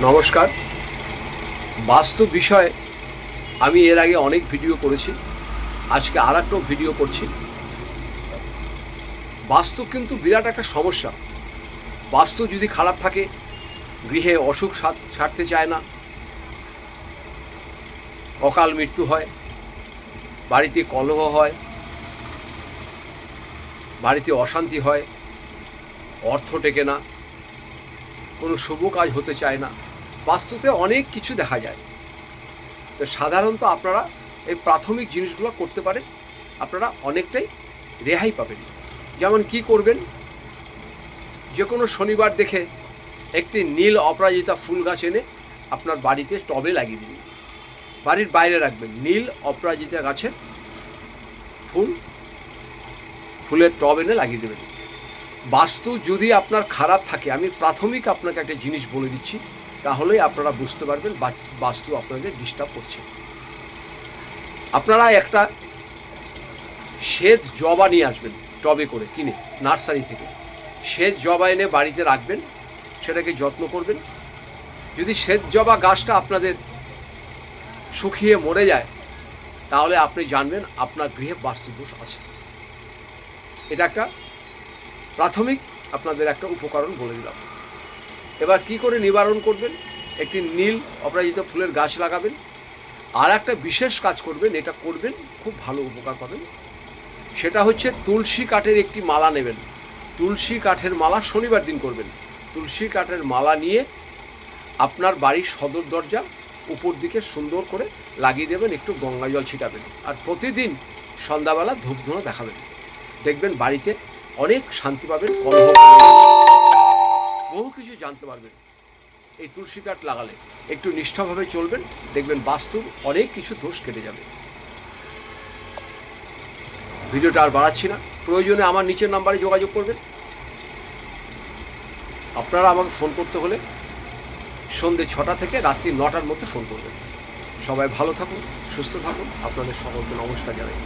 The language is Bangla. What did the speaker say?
নমস্কার। বাস্তু বিষয়ে আমি এর আগে অনেক ভিডিও করেছি, আজকে আর একটা ভিডিও করছি। বাস্তু কিন্তু বিরাট একটা সমস্যা। বাস্তু যদি খারাপ থাকে, গৃহে অসুখ সারতে চায় না, অকাল মৃত্যু হয়, বাড়িতে কলহ হয়, বাড়িতে অশান্তি হয়, অর্থ টেকে না, কোনো শুভ কাজ হতে চায় না। বাস্তুতে অনেক কিছু দেখা যায়। তো সাধারণত আপনারা এই প্রাথমিক জিনিসগুলো করতে পারেন, আপনারা অনেকটাই রেহাই পাবেন। যেমন কি করবেন, যে কোনো শনিবার দেখে একটি নীল অপরাজিতা ফুল গাছ এনে আপনার বাড়িতে টবে লাগিয়ে দিন। বাড়ির বাইরে রাখবেন। নীল অপরাজিতা গাছের ফুলের টব এনে লাগিয়ে দেবেন। বাস্তু যদি আপনার খারাপ থাকে, আমি প্রাথমিক আপনাকে একটা জিনিস বলে দিচ্ছি, তাহলেই আপনারা বুঝতে পারবেন বাস্তু আপনাদের ডিস্টার্ব করছে। আপনারা একটা শ্বেত জবা নিয়ে আসবেন, টবে করে কিনে নার্সারি থেকে। শ্বেত জবা এনে বাড়িতে রাখবেন, সেটাকে যত্ন করবেন। যদি শ্বেত জবা গাছটা আপনাদের শুকিয়ে মরে যায়, তাহলে আপনি জানবেন আপনার গৃহে বাস্তুদোষ আছে। এটা একটা প্রাথমিক আপনাদের একটা উপকরণ বলে দিলাম। এবার কি করে নিবারণ করবেন, একটি নীল অপরাজিতা ফুলের গাছ লাগাবেন। আর একটা বিশেষ কাজ করবেন, এটা করবেন খুব ভালো উপকার পাবেন। সেটা হচ্ছে তুলসী কাঠের একটি মালা নেবেন। তুলসী কাঠের মালা শনিবার দিন করবেন। তুলসী কাঠের মালা নিয়ে আপনার বাড়ির সদর দরজা উপর দিকে সুন্দর করে লাগিয়ে দেবেন, একটু গঙ্গা জল ছিটাবেন, আর প্রতিদিন সন্ধ্যাবেলা ধূপধুনো দেখাবেন। দেখবেন বাড়িতে অনেক শান্তি পাবেন, কলহ বহু কিছু জানতে পারবেন। এই তুলসী কাঠ লাগালে একটু নিষ্ঠাভাবে চলবেন, দেখবেন বাস্তুর অনেক কিছু দোষ কেটে যাবে। ভিডিওটা আর বাড়াচ্ছি না, প্রয়োজনে আমার নিচের নাম্বারে যোগাযোগ করবেন। আপনারা আমাকে ফোন করতে হলে সন্ধ্যে 6টা থেকে রাত্রি 9টার মধ্যে ফোন করবেন। সবাই ভালো থাকুন, সুস্থ থাকুন, আপনাদের সকলকে নমস্কার জানাই।